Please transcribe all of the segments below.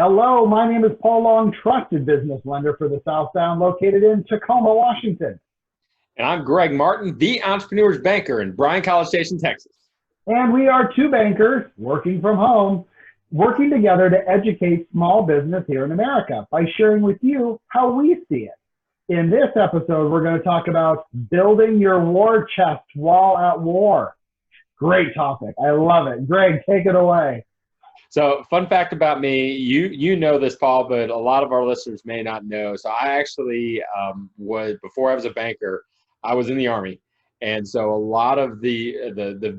Hello, my name is Paul Long, trusted business lender for the Southbound, located in Tacoma, Washington. And I'm Greg Martin, the entrepreneur's banker in Bryan College Station, Texas. And we are two bankers working from home, working together to educate small business here in America by sharing with you how we see it. In this episode, we're going to talk about building your war chest while at war. Great topic. I love it. Greg, take it away. So, fun fact about me, you know this, Paul, but a lot of our listeners may not know. So I actually before I was a banker, I was in the Army. And so a lot of the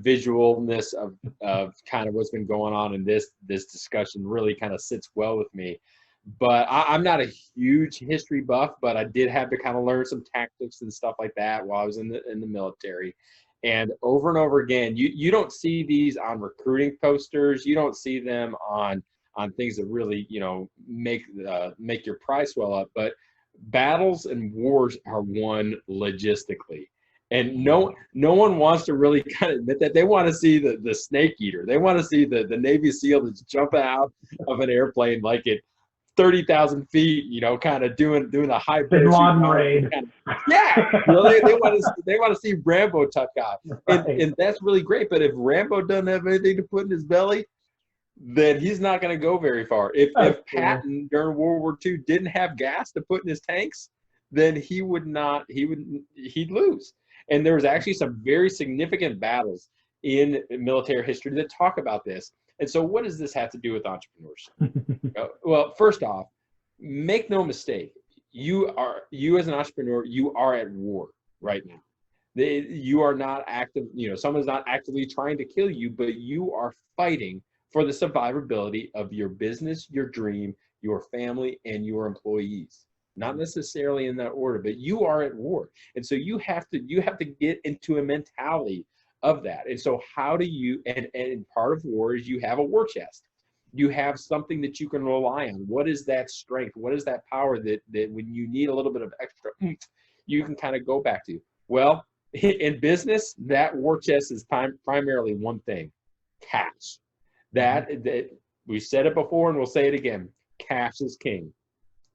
visualness of kind of what's been going on in this discussion really kind of sits well with me. But I'm not a huge history buff, but I did have to kind of learn some tactics and stuff like that while I was in the military. And over again, you don't see these on recruiting posters. You don't see them on things that really, make your price well up. But battles and wars are won logistically. And no one wants to really kind of admit that. They want to see the snake eater. They want to see the Navy SEAL that's jumping out of an airplane like it 30,000 feet, kind of doing a high parachute raid. Yeah, they want to see Rambo type guy, and that's really great. But if Rambo doesn't have anything to put in his belly, then he's not going to go very far. If Patton during World War II didn't have gas to put in his tanks, then he'd lose. And there was actually some very significant battles in military history that talk about this. And so what does this have to do with entrepreneurs? Well, first off, make no mistake. You as an entrepreneur, you are at war right now. You are not active, someone's not actively trying to kill you, but you are fighting for the survivability of your business, your dream, your family, and your employees. Not necessarily in that order, but you are at war. And so you have to get into a mentality of that. And so how do you, and part of war is you have a war chest. You have something that you can rely on. What is that strength? What is that power that when you need a little bit of extra, you can kind of go back to? Well, in business, that war chest is primarily one thing: cash. That we said it before and we'll say it again: cash is king.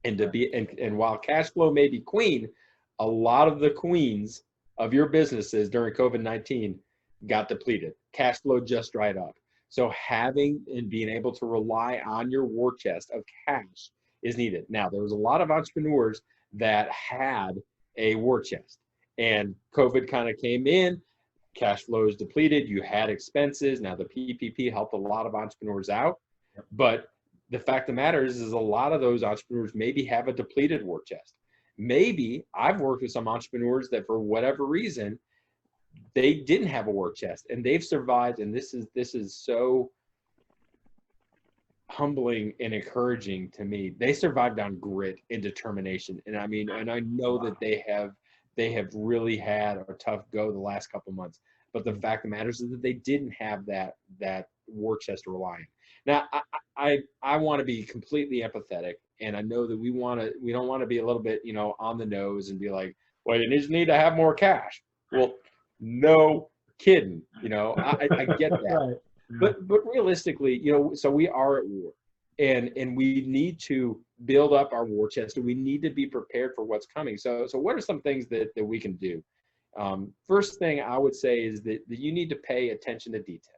And while cash flow may be queen, a lot of the queens of your businesses during COVID-19 got depleted. Cash flow just dried up. So having and being able to rely on your war chest of cash is needed. Now, there was a lot of entrepreneurs that had a war chest, and COVID kind of came in, cash flow is depleted, you had expenses. Now the PPP helped a lot of entrepreneurs out, but the fact of the matter is a lot of those entrepreneurs maybe have a depleted war chest. Maybe I've worked with some entrepreneurs that for whatever reason, they didn't have a war chest and they've survived. And this is so humbling and encouraging to me. They survived on grit and determination. And I know that they have really had a tough go the last couple of months. But the fact of the matter is that they didn't have that war chest to rely on. Now, I want to be completely empathetic, and I know that we don't want to be a little bit, on the nose and be like, well, you just need to have more cash. Well, no kidding, I get that. Right. But realistically, so we are at war, and we need to build up our war chest, and we need to be prepared for what's coming. So what are some things that we can do? First thing I would say is that you need to pay attention to detail.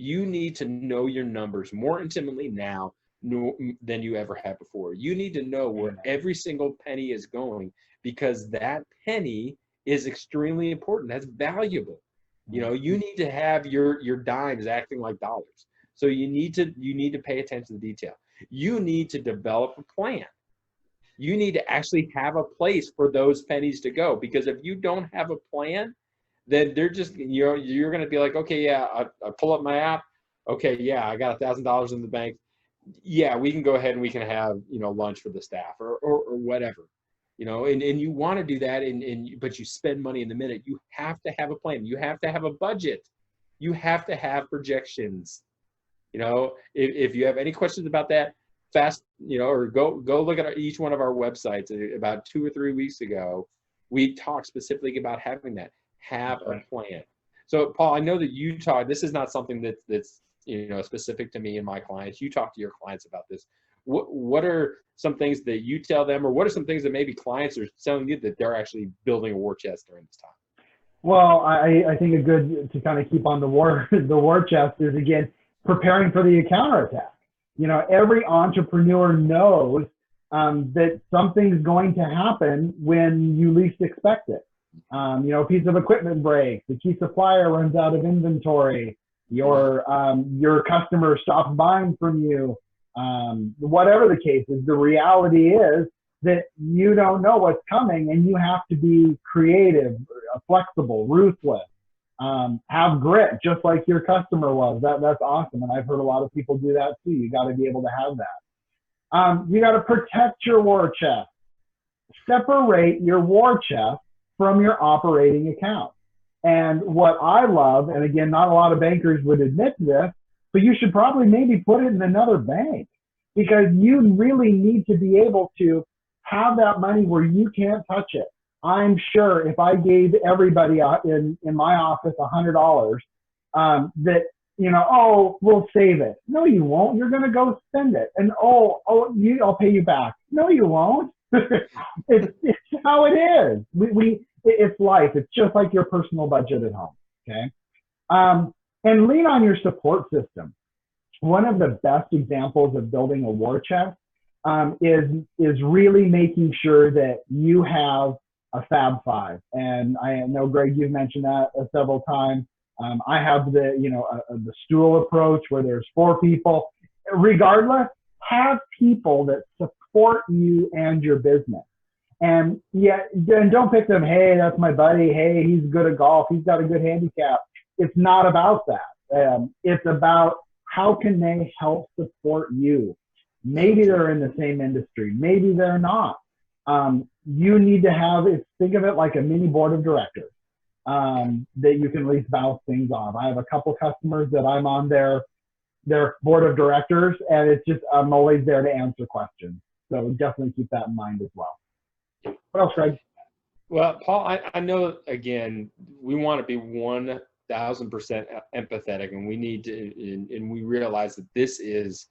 You need to know your numbers more intimately now than you ever have before. You need to know where every single penny is going, because that penny is extremely important. That's valuable. You need to have your dimes acting like dollars. So you need to pay attention to detail. You need to develop a plan. You need to actually have a place for those pennies to go, because if you don't have a plan, then they're just, you're going to be like, okay, yeah, I pull up my app. Okay, yeah, I got $1,000 in the bank. Yeah, we can go ahead and we can have, lunch for the staff or whatever, and you want to do that. But you spend money in the minute. You have to have a plan. You have to have a budget. You have to have projections. If you have any questions about that, or go look at each one of our websites. About 2 or 3 weeks ago, we talked specifically about having that. Have a plan. So, Paul, I know that you talk. This is not something that's specific to me and my clients. You talk to your clients about this. what are some things that you tell them, or what are some things that maybe clients are telling you that they're actually building a war chest during this time? Well, I think a good to kind of keep on the war chest is, again, preparing for the counterattack. You know, every entrepreneur knows that something's going to happen when you least expect it. You know, a piece of equipment breaks, the key supplier runs out of inventory, your customer stops buying from you. Whatever the case is, the reality is that you don't know what's coming, and you have to be creative, flexible, ruthless, have grit, just like your customer was. That's awesome, and I've heard a lot of people do that too. You got to be able to have that. You got to protect your war chest. Separate your war chest from your operating account. And what I love, and again, not a lot of bankers would admit to this, but you should probably maybe put it in another bank, because you really need to be able to have that money where you can't touch it. I'm sure if I gave everybody in my office $100, that, you know, oh, we'll save it. No, you won't. You're going to go spend it. And I'll pay you back. No, you won't. it's how it is. It's life. It's just like your personal budget at home. Okay. And lean on your support system. One of the best examples of building a war chest is really making sure that you have a Fab Five. And I know, Greg, you've mentioned that several times. I have the stool approach, where there's 4 people. Regardless, have people that support you and your business. And don't pick them. Hey, that's my buddy. Hey, he's good at golf. He's got a good handicap. It's not about that. It's about how can they help support you. Maybe they're in the same industry. Maybe they're not. You need to think of it like a mini board of directors that you can at least bounce things off. I have a couple customers that I'm on their board of directors, and it's just, I'm always there to answer questions. So definitely keep that in mind as well. What else, Greg? Well, Paul, I know, again, we want to be 1,000% empathetic, and we need to, and we realize that this is,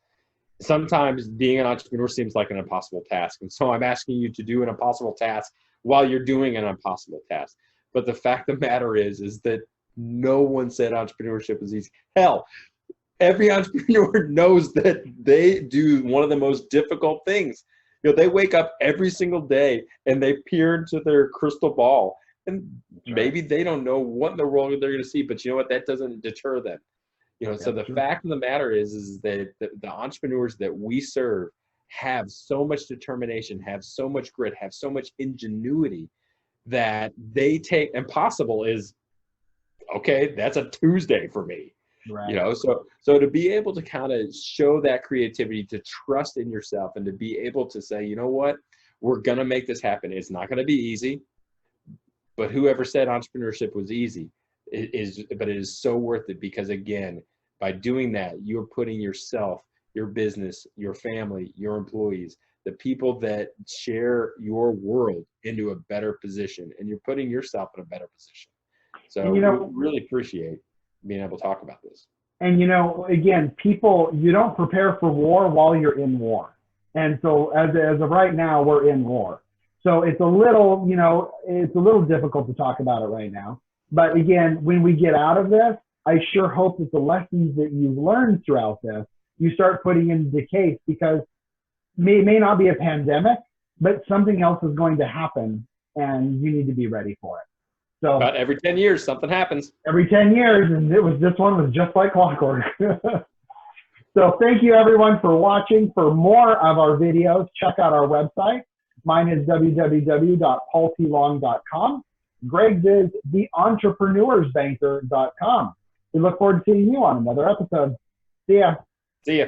sometimes being an entrepreneur seems like an impossible task. And so I'm asking you to do an impossible task while you're doing an impossible task. But the fact of the matter is that no one said entrepreneurship is easy. Hell, every entrepreneur knows that they do one of the most difficult things. You know, they wake up every single day and they peer into their crystal ball, and maybe they don't know what in the world they're going to see, but you know what? That doesn't deter them. You know, so the fact of the matter is that the entrepreneurs that we serve have so much determination, have so much grit, have so much ingenuity that they take. Impossible is, okay, that's a Tuesday for me. Right. You know, so to be able to kind of show that creativity, to trust in yourself, and to be able to say, you know what, we're going to make this happen. It's not going to be easy, but whoever said entrepreneurship was easy, but it is so worth it, because again, by doing that, you're putting yourself, your business, your family, your employees, the people that share your world into a better position, and you're putting yourself in a better position. So we really appreciate being able to talk about this. And, you know, again, you don't prepare for war while you're in war. And so as of right now, we're in war. So it's a little difficult to talk about it right now. But again, when we get out of this, I sure hope that the lessons that you've learned throughout this, you start putting into case, because it may not be a pandemic, but something else is going to happen, and you need to be ready for it. So about every 10 years, something happens. Every 10 years, and this one was just like clockwork. So thank you, everyone, for watching. For more of our videos, check out our website. Mine is www.paultlong.com. Greg's is theentrepreneursbanker.com. We look forward to seeing you on another episode. See ya. See ya.